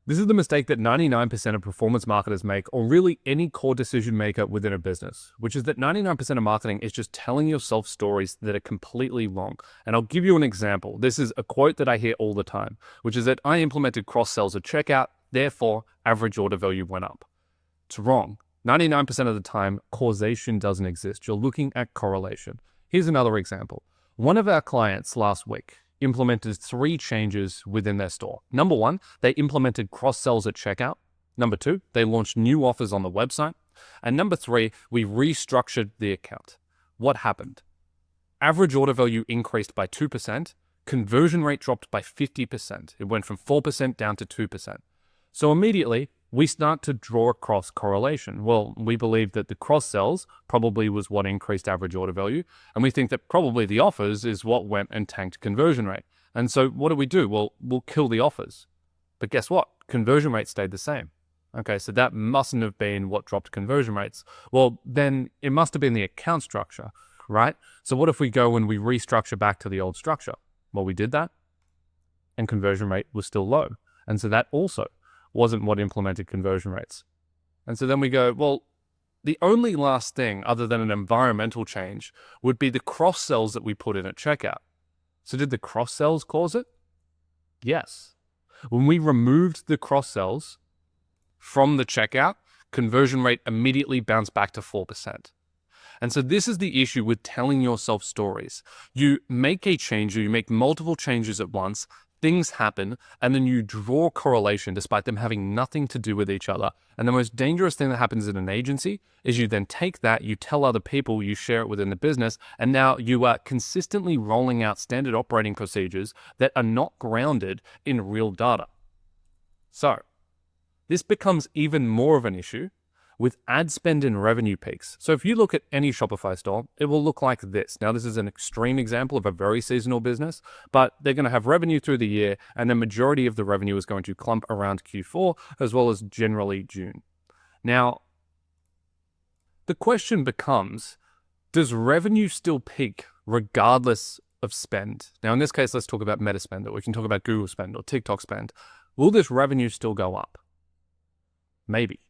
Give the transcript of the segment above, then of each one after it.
This is the mistake that 99% of performance marketers make, or really any core decision maker within a business, which is that 99% of marketing is just telling yourself stories that are completely wrong. And I'll give you an example. This is a quote that I hear all the time, which is that I implemented cross-sells at checkout, therefore average order value went up. It's wrong. 99% of the time, causation doesn't exist. You're looking at correlation. Here's another example. One of our clients last week implemented 3 changes within their store. Number 1, they implemented cross-sells at checkout. Number 2, they launched new offers on the website. And number 3, we restructured the account. What happened? Average order value increased by 2%. Conversion rate dropped by 50%. It went from 4% down to 2%. So immediately, we start to draw a cross correlation. Well, we believe that the cross-sells probably was what increased average order value, and we think that probably the offers is what went and tanked conversion rate. And so what do? Well, we'll kill the offers. But guess what? Conversion rate stayed the same. Okay, so that mustn't have been what dropped conversion rates. Well, then it must have been the account structure, right? So what if we go and we restructure back to the old structure? Well, we did that, and conversion rate was still low. And so that also wasn't what implemented conversion rates. And so then we go, well, the only last thing other than an environmental change would be the cross-sells that we put in at checkout. So did the cross-sells cause it? Yes. When we removed the cross-sells from the checkout, conversion rate immediately bounced back to 4%. And so this is the issue with telling yourself stories. You make a change, or you make multiple changes at once, things happen, and then you draw correlation despite them having nothing to do with each other. And the most dangerous thing that happens in an agency is you then take that, you tell other people, you share it within the business, and now you are consistently rolling out standard operating procedures that are not grounded in real data. So this becomes even more of an issue with ad spend and revenue peaks. So if you look at any Shopify store, it will look like this. Now, this is an extreme example of a very seasonal business, but they're going to have revenue through the year, and the majority of the revenue is going to clump around Q4, as well as generally June. Now, the question becomes, does revenue still peak regardless of spend? Now, in this case, let's talk about Meta spend, or we can talk about Google spend or TikTok spend. Will this revenue still go up? Maybe.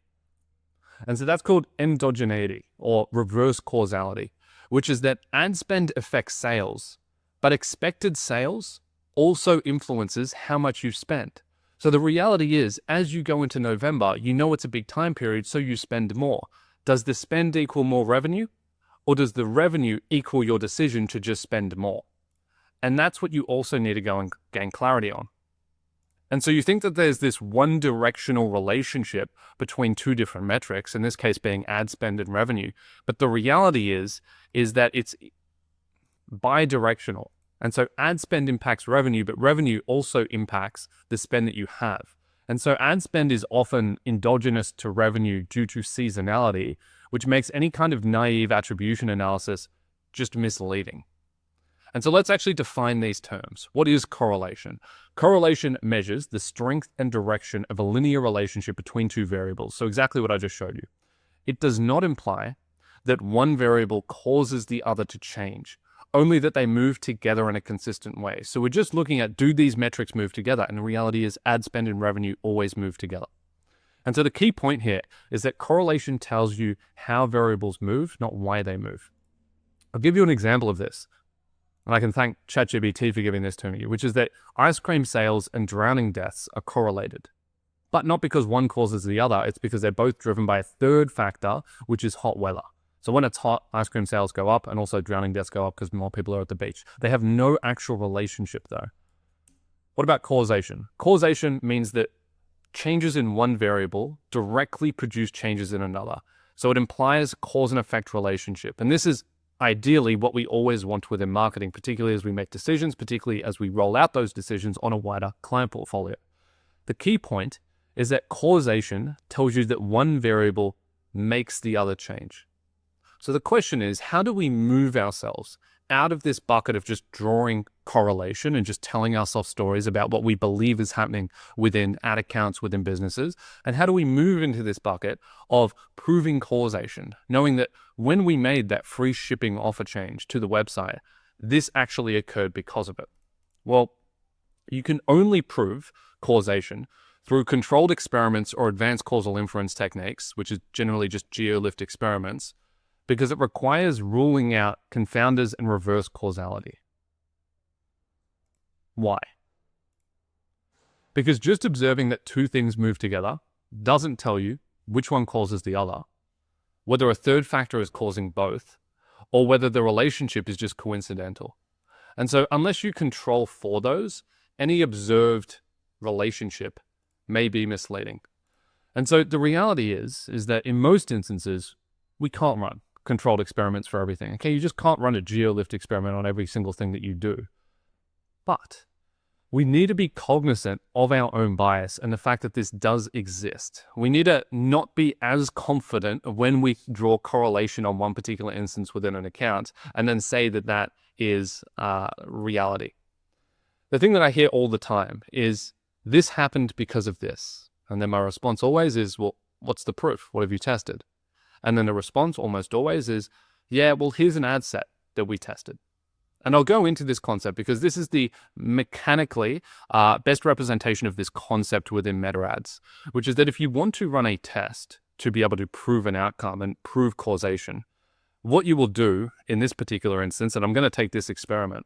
And so that's called endogeneity, or reverse causality, which is that ad spend affects sales, but expected sales also influences how much you spend. So the reality is, as you go into November, you know it's a big time period, so you spend more. Does the spend equal more revenue? Or does the revenue equal your decision to just spend more? And that's what you also need to go and gain clarity on. And so you think that there's this one-directional relationship between two different metrics, in this case being ad spend and revenue. But the reality is that it's bi-directional. And so ad spend impacts revenue, but revenue also impacts the spend that you have. And so ad spend is often endogenous to revenue due to seasonality, which makes any kind of naive attribution analysis just misleading. And so let's actually define these terms. What is correlation? Correlation measures the strength and direction of a linear relationship between two variables. So exactly what I just showed you. It does not imply that one variable causes the other to change, only that they move together in a consistent way. So we're just looking at, do these metrics move together? And the reality is ad spend and revenue always move together. And so the key point here is that correlation tells you how variables move, not why they move. I'll give you an example of this. And I can thank ChatGPT for giving this to me, which is that ice cream sales and drowning deaths are correlated. But not because one causes the other, it's because they're both driven by a third factor, which is hot weather. So when it's hot, ice cream sales go up, and also drowning deaths go up because more people are at the beach. They have no actual relationship though. What about causation? Causation means that changes in one variable directly produce changes in another. So it implies cause and effect relationship. And this is ideally what we always want within marketing, particularly as we make decisions, particularly as we roll out those decisions on a wider client portfolio. The key point is that causation tells you that one variable makes the other change. So the question is, how do we move ourselves out of this bucket of just drawing correlation and just telling ourselves stories about what we believe is happening within ad accounts, within businesses? And how do we move into this bucket of proving causation, knowing that when we made that free shipping offer change to the website, this actually occurred because of it? Well, you can only prove causation through controlled experiments or advanced causal inference techniques, which is generally just geolift experiments, because it requires ruling out confounders and reverse causality. Why? Because just observing that two things move together doesn't tell you which one causes the other, whether a third factor is causing both, or whether the relationship is just coincidental. And so unless you control for those, any observed relationship may be misleading. And so the reality is that in most instances, we can't run controlled experiments for everything. Okay, you just can't run a geolift experiment on every single thing that you do. But we need to be cognizant of our own bias and the fact that this does exist. We need to not be as confident when we draw correlation on one particular instance within an account and then say that that is reality. The thing that I hear all the time is, this happened because of this. And then my response always is, well, what's the proof? What have you tested? And then the response almost always is, yeah, well, here's an ad set that we tested. And I'll go into this concept because this is the mechanically best representation of this concept within meta ads, which is that if you want to run a test to be able to prove an outcome and prove causation, what you will do in this particular instance, and I'm going to take this experiment,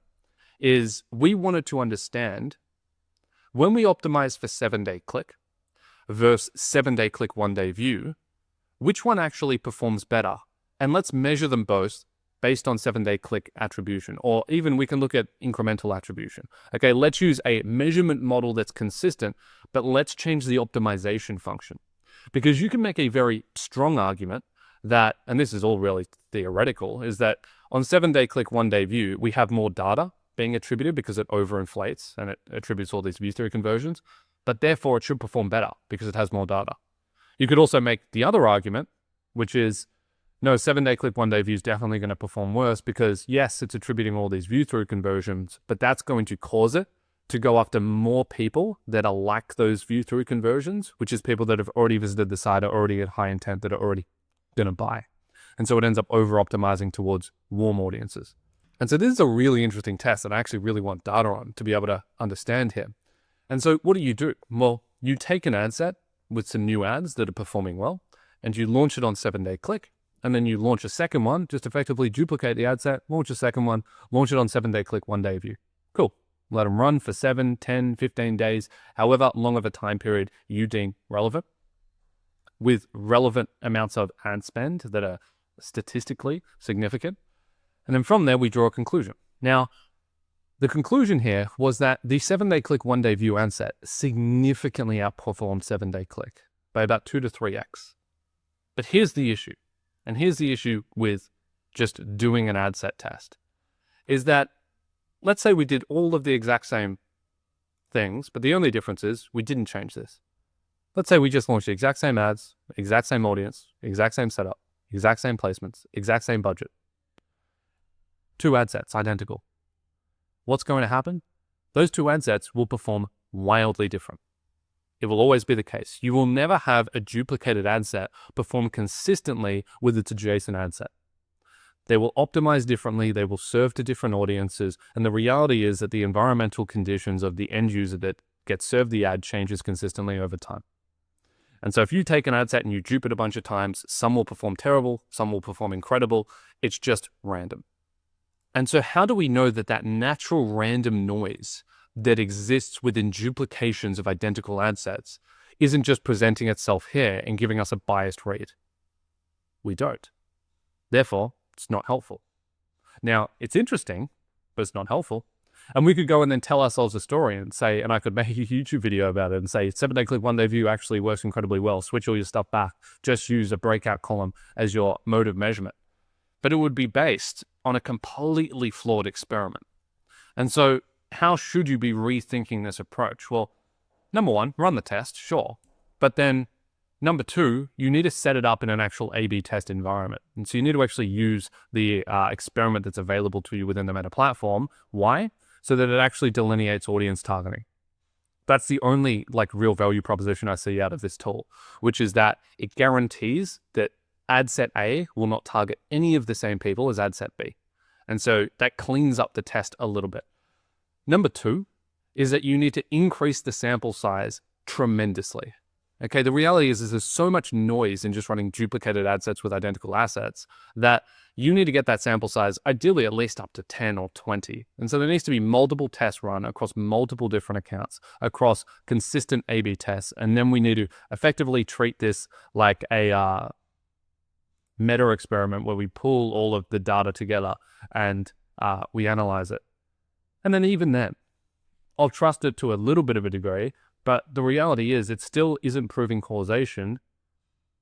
is we wanted to understand when we optimize for 7-day click versus 7-day click, 1-day view, which one actually performs better? And let's measure them both based on 7-day click attribution, or even we can look at incremental attribution. Okay, let's use a measurement model that's consistent, but let's change the optimization function. Because you can make a very strong argument that, and this is all really theoretical, is that on 7-day click, 1-day view, we have more data being attributed because it overinflates and it attributes all these view through conversions, but therefore it should perform better because it has more data. You could also make the other argument, which is, no, 7-day click, 1-day view is definitely going to perform worse because yes, it's attributing all these view through conversions, but that's going to cause it to go after more people that are like those view through conversions, which is people that have already visited the site, are already at high intent, that are already going to buy. And so it ends up over optimizing towards warm audiences. And so this is a really interesting test that I actually really want data on to be able to understand here. And so what do? Well, you take an ad set with some new ads that are performing well, and you launch it on 7-day click, and then you launch a second one, just effectively duplicate the ad set, launch a second one, launch it on 7-day click, 1-day view. Cool. Let them run for 7, 10, 15 days, however long of a time period you deem relevant, with relevant amounts of ad spend that are statistically significant. And then from there, we draw a conclusion. Now, the conclusion here was that the 7-day click, 1-day view ad set significantly outperformed 7-day click by about 2 to 3x. But here's the issue. And here's the issue with just doing an ad set test, is that let's say we did all of the exact same things, but the only difference is we didn't change this. Let's say we just launched the exact same ads, exact same audience, exact same setup, exact same placements, exact same budget. 2 ad sets, identical. What's going to happen? Those 2 ad sets will perform wildly different. It will always be the case. You will never have a duplicated ad set perform consistently with its adjacent ad set. They will optimize differently, they will serve to different audiences, and the reality is that the environmental conditions of the end user that gets served the ad changes consistently over time. And so if you take an ad set and you dupe it a bunch of times, some will perform terrible, some will perform incredible. It's just random. And so how do we know that that natural random noise that exists within duplications of identical ad sets isn't just presenting itself here and giving us a biased read? We don't. Therefore, it's not helpful. Now, it's interesting, but it's not helpful. And we could go and then tell ourselves a story and say, and I could make a YouTube video about it and say, 7-day click, 1-day view actually works incredibly well. Switch all your stuff back. Just use a breakout column as your mode of measurement. But it would be based on a completely flawed experiment. And so how should you be rethinking this approach? Well, number one, run the test, sure. But then number 2, you need to set it up in an actual A/B test environment. And so you need to actually use the experiment that's available to you within the Meta platform. Why? So that it actually delineates audience targeting. That's the only real value proposition I see out of this tool, which is that it guarantees that ad set A will not target any of the same people as ad set B. And so that cleans up the test a little bit. Number 2 is that you need to increase the sample size tremendously. Okay, the reality is there's so much noise in just running duplicated ad sets with identical assets that you need to get that sample size, ideally at least up to 10 or 20. And so there needs to be multiple tests run across multiple different accounts, across consistent A/B tests. And then we need to effectively treat this like a meta experiment where we pull all of the data together and we analyze it. And then even then, I'll trust it to a little bit of a degree, but the reality is it still isn't proving causation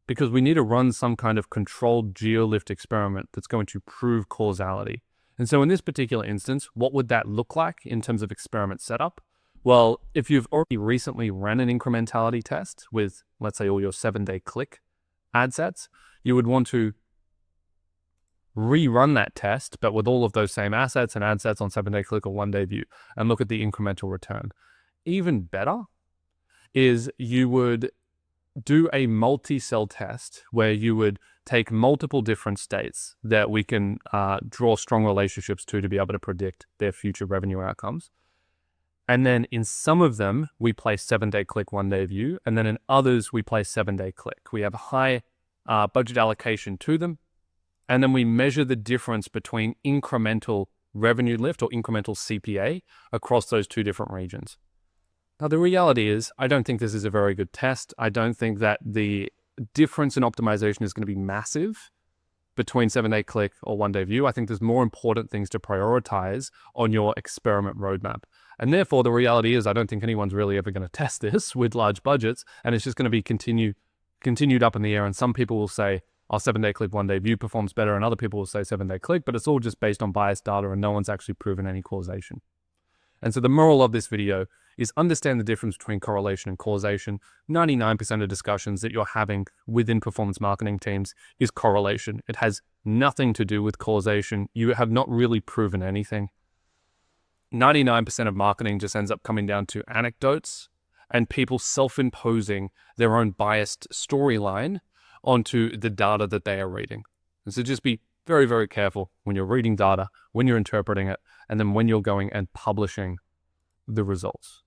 because we need to run some kind of controlled geolift experiment that's going to prove causality. And so in this particular instance, what would that look like in terms of experiment setup? Well, if you've already recently ran an incrementality test with, let's say, all your 7-day click ad sets, you would want to rerun that test, but with all of those same assets and ad sets on 7-day click or 1-day view, and look at the incremental return. Even better is you would do a multi-cell test where you would take multiple different states that we can draw strong relationships to be able to predict their future revenue outcomes. And then in some of them, we place 7-day click, 1-day view. And then in others, we place 7-day click. We have a high budget allocation to them. And then we measure the difference between incremental revenue lift or incremental CPA across those two different regions. Now, the reality is, I don't think this is a very good test. I don't think that the difference in optimization is going to be massive between 7-day click or 1-day view. I think there's more important things to prioritize on your experiment roadmap. And therefore, the reality is, I don't think anyone's really ever going to test this with large budgets, and it's just going to be continued up in the air. And some people will say, oh, 7-day click, 1-day view performs better, and other people will say 7-day click, but it's all just based on biased data and no one's actually proven any causation. And so the moral of this video is understand the difference between correlation and causation. 99% of discussions that you're having within performance marketing teams is correlation. It has nothing to do with causation. You have not really proven anything. 99% of marketing just ends up coming down to anecdotes and people self-imposing their own biased storyline onto the data that they are reading. And so just be very, very careful when you're reading data, when you're interpreting it, and then when you're going and publishing the results.